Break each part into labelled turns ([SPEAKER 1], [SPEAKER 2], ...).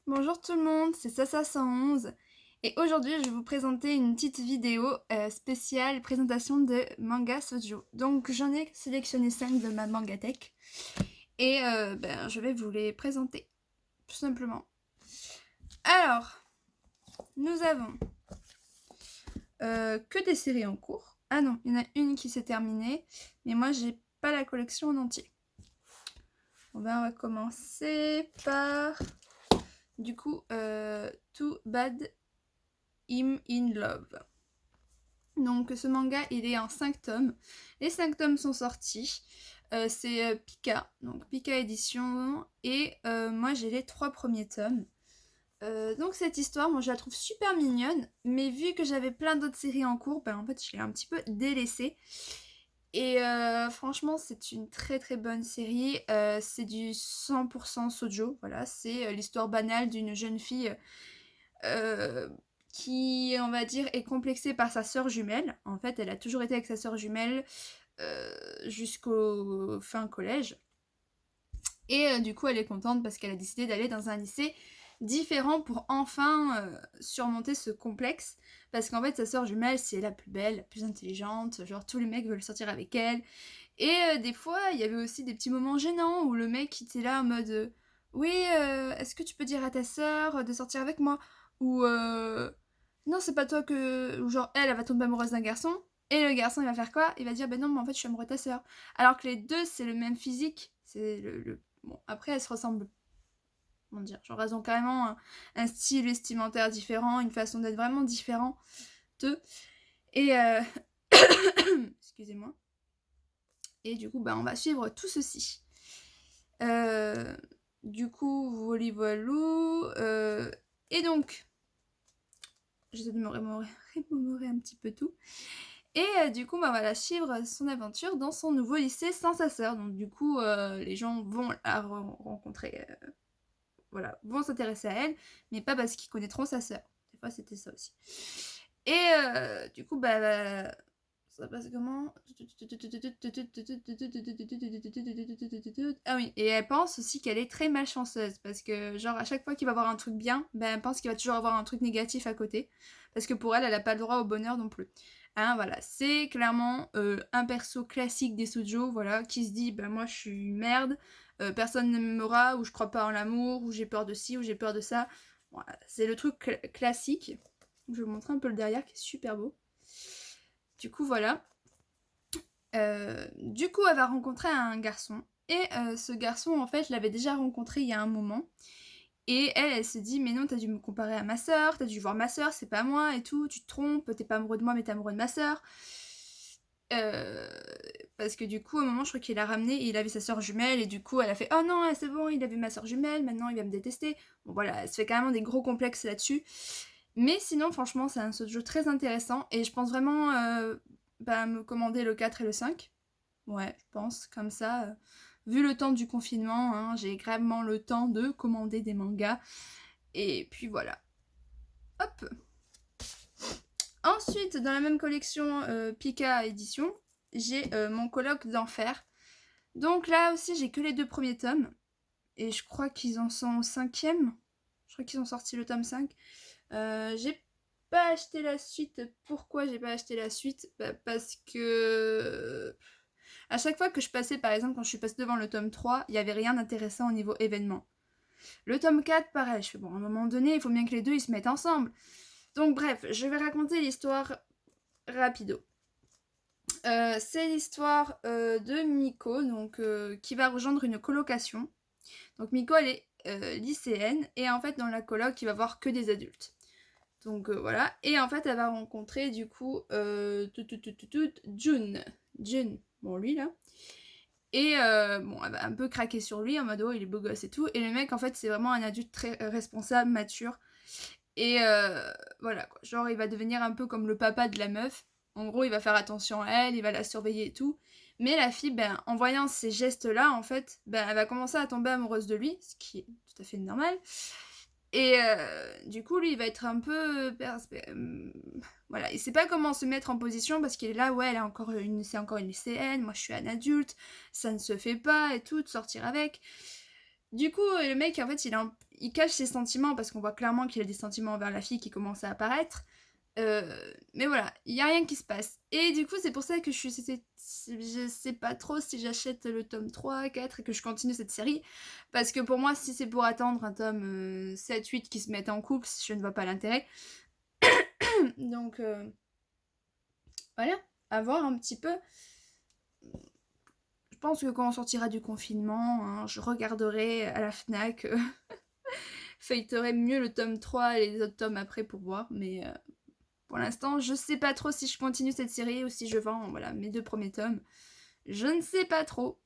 [SPEAKER 1] Bonjour tout le monde, c'est Sasa111 et aujourd'hui je vais vous présenter une petite vidéo spéciale présentation de manga shoujo. Donc j'en ai sélectionné 5 de ma mangatech et je vais vous les présenter tout simplement. Alors, nous avons que des séries en cours. Ah non, il y en a une qui s'est terminée, mais moi j'ai pas la collection en entier. On va commencer par du coup Too Bad I'm in Love. Donc ce manga il est en 5 tomes. Les 5 tomes sont sortis. C'est Pika, donc Pika édition. Et moi j'ai les 3 premiers tomes. Donc cette histoire, moi je la trouve super mignonne. Mais vu que j'avais plein d'autres séries en cours, en fait je l'ai un petit peu délaissée. Et franchement c'est une très très bonne série. C'est du 100% shoujo. Voilà, c'est l'histoire banale d'une jeune fille qui, on va dire, est complexée par sa sœur jumelle. En fait, elle a toujours été avec sa sœur jumelle jusqu'au fin collège. Et du coup, elle est contente parce qu'elle a décidé d'aller dans un lycée différent pour enfin surmonter ce complexe. Parce qu'en fait, sa sœur jumelle, c'est la plus belle, la plus intelligente. Genre, tous les mecs veulent sortir avec elle. Et des fois, il y avait aussi des petits moments gênants où le mec était là en mode oui, est-ce que tu peux dire à ta sœur de sortir avec moi? Ou non, c'est pas toi que. Ou genre, elle va tomber amoureuse d'un garçon. Et le garçon, il va faire quoi? Il va dire, ben non, mais en fait, je suis amoureux de ta sœur. Alors que les deux, c'est le même physique. C'est le. Bon, après, elles se ressemblent. Comment dire? Genre, elles ont carrément un style vestimentaire différent, une façon d'être vraiment différente. Et. Excusez-moi. Et du coup, on va suivre tout ceci. Du coup, voilou. Et donc, j'essaie de me remémorer un petit peu tout. Et du coup, on va suivre son aventure dans son nouveau lycée sans sa sœur. Donc du coup, les gens vont la rencontrer, voilà, vont s'intéresser à elle, mais pas parce qu'ils connaîtront sa sœur. Des fois, c'était ça aussi. Et du coup, ça passe comment? Ah oui, et elle pense aussi qu'elle est très malchanceuse parce que genre à chaque fois qu'il va avoir un truc bien, elle pense qu'il va toujours avoir un truc négatif à côté parce que pour elle, elle a pas le droit au bonheur non plus. Hein, voilà, c'est clairement un perso classique des shoujo, voilà, qui se dit moi je suis une merde, personne ne m'aimera, ou je crois pas en l'amour, ou j'ai peur de ci, ou j'ai peur de ça. Voilà, c'est le truc classique. Je vais vous montrer un peu le derrière qui est super beau. Du coup, voilà. Du coup, elle va rencontrer un garçon. Et ce garçon, en fait, je l'avais déjà rencontré il y a un moment. Et elle se dit, mais non, t'as dû me comparer à ma sœur, t'as dû voir ma sœur, c'est pas moi et tout, tu te trompes, t'es pas amoureux de moi, mais t'es amoureux de ma sœur. Parce que du coup, à un moment, je crois qu'il l'a ramené et il avait sa sœur jumelle, et du coup, elle a fait, oh non, c'est bon, il avait ma sœur jumelle, maintenant il va me détester. Bon, voilà, elle se fait carrément des gros complexes là-dessus. Mais sinon, franchement, c'est un jeu très intéressant, et je pense vraiment me commander le 4 et le 5. Ouais, je pense, comme ça. Vu le temps du confinement, hein, j'ai gravement le temps de commander des mangas. Et puis voilà. Hop. Ensuite, dans la même collection Pika édition, j'ai mon colloque d'enfer. Donc là aussi, j'ai que les 2 premiers tomes. Et je crois qu'ils en sont au 5e. Je crois qu'ils ont sorti le tome 5. J'ai pas acheté la suite. Pourquoi j'ai pas acheté la suite? Parce que à chaque fois que je passais, par exemple, quand je suis passée devant le tome 3, il n'y avait rien d'intéressant au niveau événement. Le tome 4, pareil, je fais bon, à un moment donné, il faut bien que les deux ils se mettent ensemble. Donc bref, je vais raconter l'histoire rapido. C'est l'histoire de Miko, donc, qui va rejoindre une colocation. Donc Miko, elle est lycéenne, et en fait, dans la coloc, il va voir que des adultes. Donc voilà, et en fait, elle va rencontrer du coup Jun. Bon, lui là. Et bon, elle va un peu craquer sur lui en mode oh, il est beau gosse et tout. Et le mec, en fait, c'est vraiment un adulte très responsable, mature. Et voilà quoi. Genre, il va devenir un peu comme le papa de la meuf. En gros, il va faire attention à elle, il va la surveiller et tout. Mais la fille, en voyant ces gestes-là, en fait, elle va commencer à tomber amoureuse de lui, ce qui est tout à fait normal. Et du coup, lui, il va être un peu... voilà, il sait pas comment se mettre en position parce qu'il est là, ouais, c'est encore une lycéenne, moi je suis un adulte, ça ne se fait pas et tout, de sortir avec. Du coup, le mec, en fait, il cache ses sentiments parce qu'on voit clairement qu'il a des sentiments envers la fille qui commence à apparaître. Mais voilà, il n'y a rien qui se passe. Et du coup, c'est pour ça que je sais pas trop si j'achète le tome 3, 4 et que je continue cette série. Parce que pour moi, si c'est pour attendre un tome 7, 8 qui se mettent en couple, je ne vois pas l'intérêt. Donc, voilà, à voir un petit peu. Je pense que quand on sortira du confinement, hein, je regarderai à la FNAC, feuilleterai mieux le tome 3 et les autres tomes après pour voir. Mais pour l'instant, je sais pas trop si je continue cette série ou si je vends voilà, mes 2 premiers tomes. Je ne sais pas trop.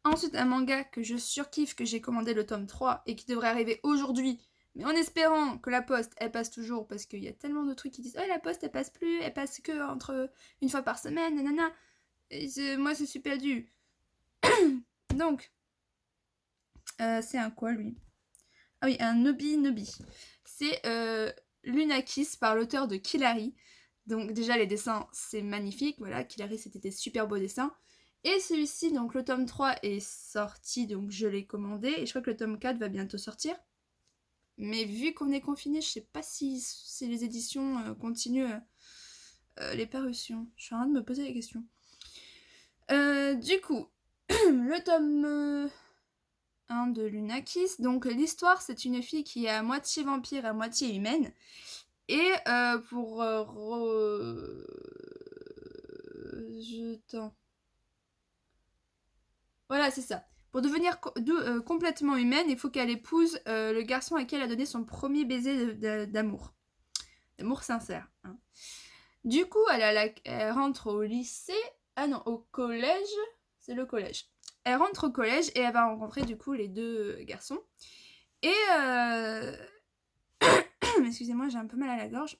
[SPEAKER 1] Ensuite, un manga que je surkiffe, que j'ai commandé le tome 3 et qui devrait arriver aujourd'hui, mais en espérant que la poste, elle passe toujours, parce qu'il y a tellement de trucs qui disent « Oh, la poste, elle passe plus, elle passe que entre une fois par semaine, nanana. » Moi, je suis perdue. Donc, c'est un quoi, lui? Ah oui, un Nobi Nobi. C'est Lunakis par l'auteur de Killary. Donc déjà, les dessins, c'est magnifique. Voilà, Killary, c'était des super beaux dessins. Et celui-ci, donc le tome 3 est sorti, donc je l'ai commandé. Et je crois que le tome 4 va bientôt sortir. Mais vu qu'on est confiné, je sais pas si les éditions continuent les parutions. Je suis en train de me poser la question. Du coup, le tome 1 de Lunakis. Donc l'histoire, c'est une fille qui est à moitié vampire, à moitié humaine. Et pour voilà, c'est ça. Pour devenir complètement humaine, il faut qu'elle épouse le garçon à qui elle a donné son premier baiser d'amour. D'amour sincère. Hein. Du coup, elle rentre au lycée. Ah non, au collège. C'est le collège. Elle rentre au collège et elle va rencontrer du coup les 2 garçons. Et excusez-moi, j'ai un peu mal à la gorge.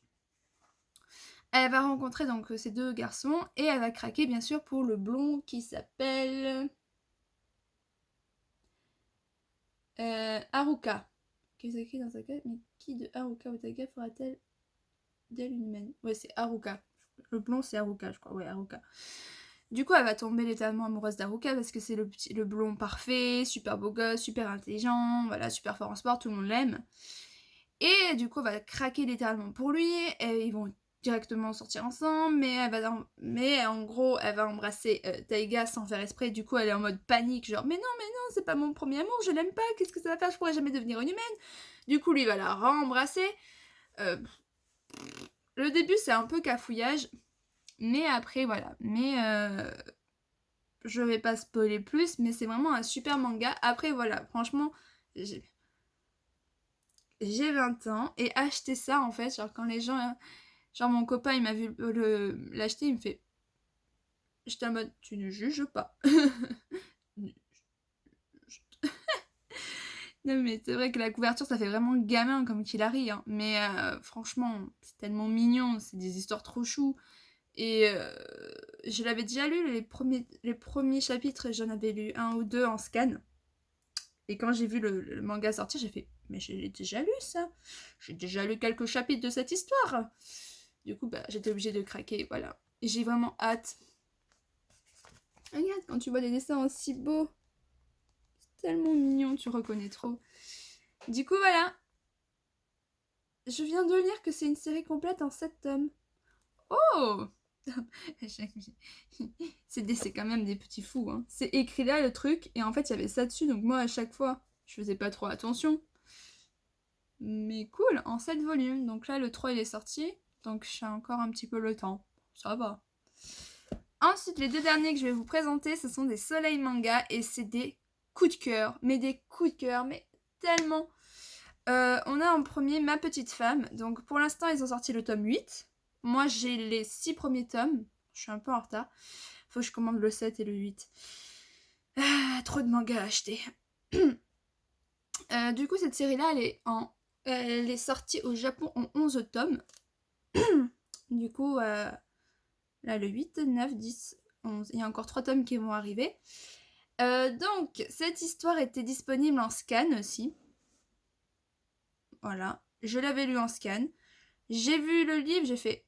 [SPEAKER 1] Elle va rencontrer donc ces 2 garçons et elle va craquer bien sûr pour le blond qui s'appelle Haruka. Qu'est-ce écrit dans sa carte? Mais qui de Haruka Otaka fera-t-elle d'elle une humaine? Ouais, c'est Haruka. Le blond, c'est Haruka, je crois. Ouais, Haruka. Du coup, elle va tomber létalement amoureuse d'Haruka parce que c'est le blond parfait, super beau gosse, super intelligent, voilà, super fort en sport, tout le monde l'aime. Et du coup, elle va craquer littéralement pour lui, et ils vont directement sortir ensemble, mais en gros, elle va embrasser Taiga sans faire exprès, du coup, elle est en mode panique, genre, mais non, c'est pas mon premier amour, je l'aime pas, qu'est-ce que ça va faire, je pourrais jamais devenir une humaine. Du coup, lui va la re-embrasser. Le début, c'est un peu cafouillage, mais après, voilà. Mais je vais pas spoiler plus, mais c'est vraiment un super manga. Après, voilà, franchement, j'ai 20 ans et acheter ça, en fait, genre quand les gens... Genre mon copain, il m'a vu l'acheter, il me fait... J'étais en mode, tu ne juges pas. Non mais c'est vrai que la couverture, ça fait vraiment gamin comme qu'il arrive. Hein. Mais franchement, c'est tellement mignon, c'est des histoires trop chou. Et je l'avais déjà lu, les premiers chapitres, j'en avais lu 1 ou 2 en scan. Et quand j'ai vu le manga sortir, j'ai fait, mais j'ai déjà lu ça. J'ai déjà lu quelques chapitres de cette histoire. Du coup, bah, j'étais obligée de craquer, voilà. Et j'ai vraiment hâte. Regarde, quand tu vois des dessins aussi beaux. C'est tellement mignon, tu reconnais trop. Du coup, voilà. Je viens de lire que c'est une série complète en 7 tomes. Oh c'est quand même des petits fous. Hein. C'est écrit là le truc, et en fait, il y avait ça dessus, donc moi, à chaque fois, je faisais pas trop attention. Mais cool, en 7 volumes. Donc là, le 3, il est sorti, donc j'ai encore un petit peu le temps. Ça va. Ensuite, les 2 derniers que je vais vous présenter, ce sont des Soleil Manga, et c'est des coups de cœur. Mais des coups de cœur, mais tellement... on a en premier Ma Petite Femme. Donc pour l'instant, ils ont sorti le tome 8. Moi, j'ai les 6 premiers tomes. Je suis un peu en retard. Faut que je commande le 7 et le 8. Trop de mangas à acheter. Du coup, cette série-là, elle est sortie au Japon en 11 tomes. Du coup, là, le 8, 9, 10, 11. Il y a encore 3 tomes qui vont arriver. Donc, cette histoire était disponible en scan aussi. Voilà. Je l'avais lu en scan. J'ai vu le livre, j'ai fait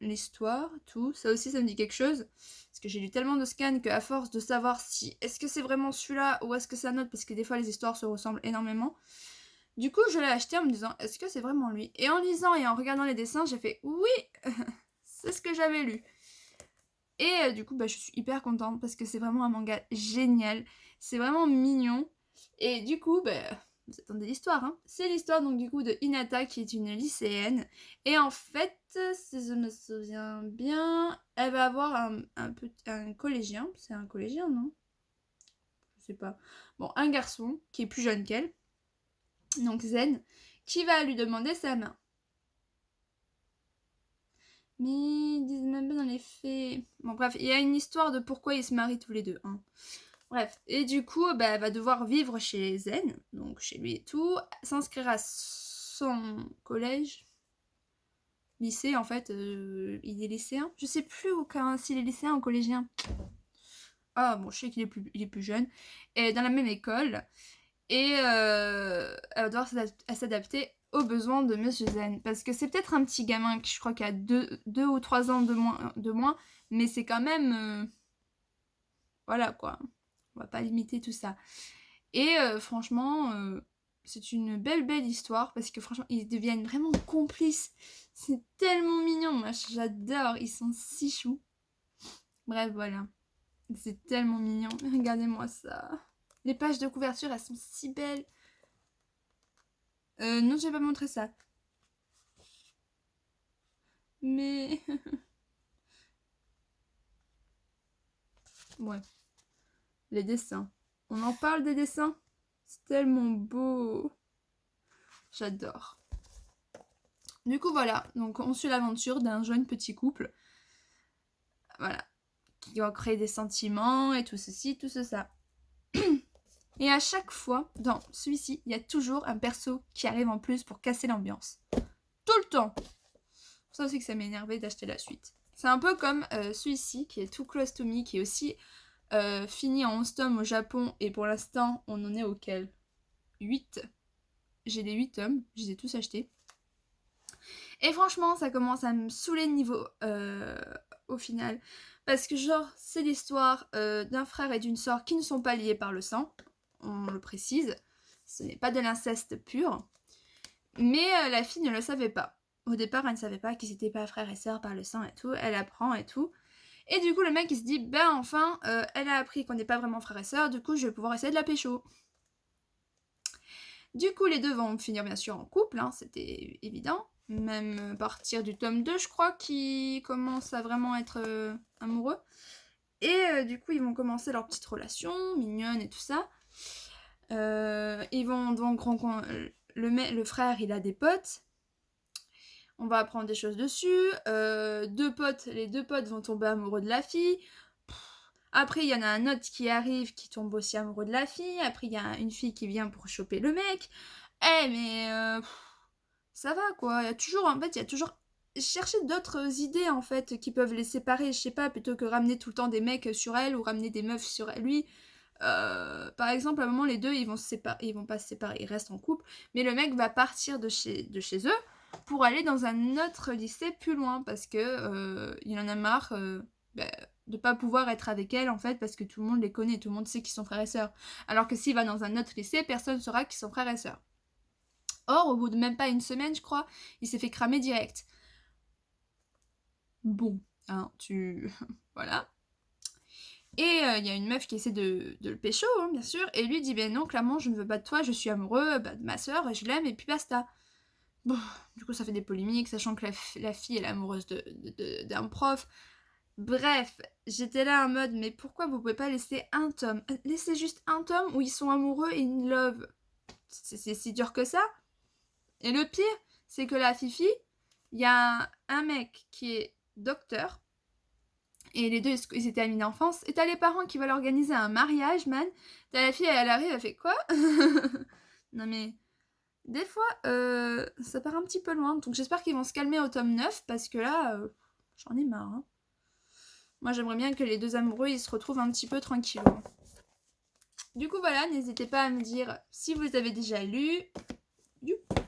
[SPEAKER 1] l'histoire, tout. Ça aussi, ça me dit quelque chose. Parce que j'ai lu tellement de scans qu'à force de savoir si est-ce que c'est vraiment celui-là ou est-ce que c'est un autre, parce que des fois les histoires se ressemblent énormément. Du coup, je l'ai acheté en me disant est-ce que c'est vraiment lui? Et en lisant et en regardant les dessins, j'ai fait oui, c'est ce que j'avais lu. Et du coup, je suis hyper contente parce que c'est vraiment un manga génial. C'est vraiment mignon. Et du coup, vous attendez l'histoire, hein. C'est l'histoire donc du coup de Hinata qui est une lycéenne. Et en fait, si je me souviens bien, elle va avoir un collégien. C'est un collégien, non? Je sais pas. Bon, un garçon qui est plus jeune qu'elle, donc Zen, qui va lui demander sa main. Mais ils disent même pas dans les faits. Bon bref, il y a une histoire de pourquoi ils se marient tous les deux, hein. Bref, et du coup, elle va devoir vivre chez Zen, donc chez lui et tout, s'inscrire à son collège, lycée en fait, il est lycéen, je sais plus s'il est lycéen ou collégien. Ah bon, je sais qu'il est plus jeune, et dans la même école, et elle va devoir s'adapter aux besoins de Monsieur Zen, parce que c'est peut-être un petit gamin qui je crois qu'il a 2 ou 3 ans de moins, mais c'est quand même... voilà quoi. On va pas limiter tout ça. Et franchement, c'est une belle histoire parce que franchement, ils deviennent vraiment complices. C'est tellement mignon, moi j'adore, ils sont si choux. Bref, voilà. C'est tellement mignon. Regardez-moi ça. Les pages de couverture, elles sont si belles. Non, je vais pas montrer ça. Mais... ouais. Les dessins. On en parle des dessins? C'est tellement beau. J'adore. Du coup, voilà. Donc, on suit l'aventure d'un jeune petit couple. Voilà. Qui va créer des sentiments et tout ceci, tout ça. Et à chaque fois, dans celui-ci, il y a toujours un perso qui arrive en plus pour casser l'ambiance. Tout le temps. C'est ça aussi que ça m'a énervé d'acheter la suite. C'est un peu comme celui-ci, qui est Too Close to Me, qui est aussi fini en 11 tomes au Japon. Et pour l'instant, on en est auquel 8. J'ai les 8 tomes, je les ai tous achetés. Et franchement, ça commence à me saouler niveau au final. Parce que genre, c'est l'histoire d'un frère et d'une sœur qui ne sont pas liés par le sang. On le précise. Ce n'est pas de l'inceste pur. Mais la fille ne le savait pas. Au départ, elle ne savait pas qu'ils n'étaient pas frères et sœurs par le sang et tout. Elle apprend et tout. Et du coup, le mec, il se dit, enfin, elle a appris qu'on n'est pas vraiment frères et sœurs. Du coup, je vais pouvoir essayer de la pécho. Du coup, les deux vont finir bien sûr en couple. Hein, c'était évident. Même à partir du tome 2, je crois, qui commence à vraiment être amoureux. Et du coup, ils vont commencer leur petite relation, mignonne et tout ça. Ils vont donc le frère, il a des potes. On va apprendre des choses dessus. Les deux potes vont tomber amoureux de la fille. Après, il y en a un autre qui arrive, qui tombe aussi amoureux de la fille. Après, il y a une fille qui vient pour choper le mec. Mais ça va quoi. Il y a toujours chercher d'autres idées en fait qui peuvent les séparer, je sais pas, plutôt que ramener tout le temps des mecs sur elle ou ramener des meufs sur lui. Par exemple, à un moment, les deux, ils vont pas se séparer, ils restent en couple, mais le mec va partir de chez eux pour aller dans un autre lycée plus loin parce que il en a marre de pas pouvoir être avec elle en fait parce que tout le monde les connaît, tout le monde sait qu'ils sont frères et sœurs. Alors que s'il va dans un autre lycée, personne ne saura qu'ils sont frères et sœurs. Or, au bout de même pas une semaine, je crois, il s'est fait cramer direct. Bon, hein, voilà. Et il y a une meuf qui essaie de le pécho, hein, bien sûr, et lui dit non, clairement, je ne veux pas de toi, je suis amoureux de ma soeur, je l'aime, et puis basta. Bon, du coup, ça fait des polémiques, sachant que la fille elle est amoureuse d'un prof. Bref, j'étais là en mode, mais pourquoi vous pouvez pas laisser un tome? Laissez juste un tome où ils sont amoureux et in love. C'est si dur que ça. Et le pire, c'est que la fifi, il y a un mec qui est docteur, et les deux, ils étaient amis d'enfance, et t'as les parents qui veulent organiser un mariage, man. T'as la fille, elle arrive, elle fait quoi? Non mais, des fois, ça part un petit peu loin, donc j'espère qu'ils vont se calmer au tome 9, parce que là, j'en ai marre, hein. Moi, j'aimerais bien que les deux amoureux, ils se retrouvent un petit peu tranquilles. Du coup, voilà, n'hésitez pas à me dire si vous les avez déjà lus.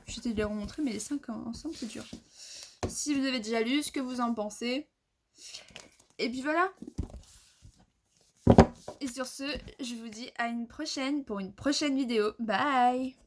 [SPEAKER 1] J'étais de les remontrer, mais les 5 ensemble, c'est dur. si vous avez déjà lu, ce que vous en pensez. Et puis voilà. Et sur ce, je vous dis à une prochaine pour une prochaine vidéo. Bye!